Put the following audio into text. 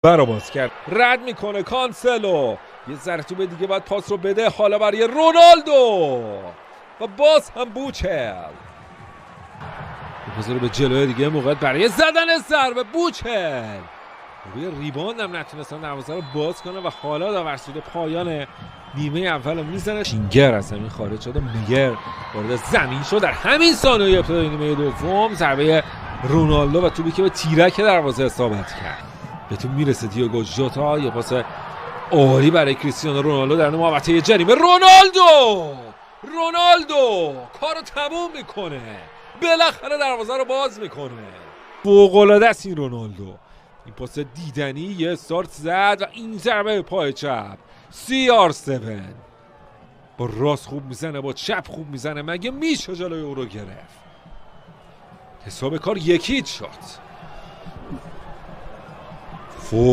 برا باز کرد، رد میکنه کانسلو، یه ذره توپ دیگه باید پاس رو بده، حالا برای رونالدو و باز هم بوچل بذاره به جلوی دیگه، موقع برای زدن ضربه بوچل روی ریباند هم نتونستن دروازه رو باز کنه و حالا داورسود پایان نیمه اول میزنه. شینگر از زمین خارج شده، میگر وارد زمین شد در همین ثانیه ابتدای نیمه دوم، ضربه رونالدو و توپی که به تیرک دروازه اصابت کرد. به تو میرسه دیگو ژوتا، یه پاس عالی برای کریستیانو رونالدو در محوطه جریمه. رونالدو کارو تموم میکنه، بالاخره دروازه رو باز میکنه. فوق‌العاده است این رونالدو. این پاس دیدنی، یه استارت زد و این ضربه پای چپ. CR7 با راست خوب میزنه، با چپ خوب میزنه، مگه میشه جلوی او رو گرفت؟ حساب کار 1-0 شد.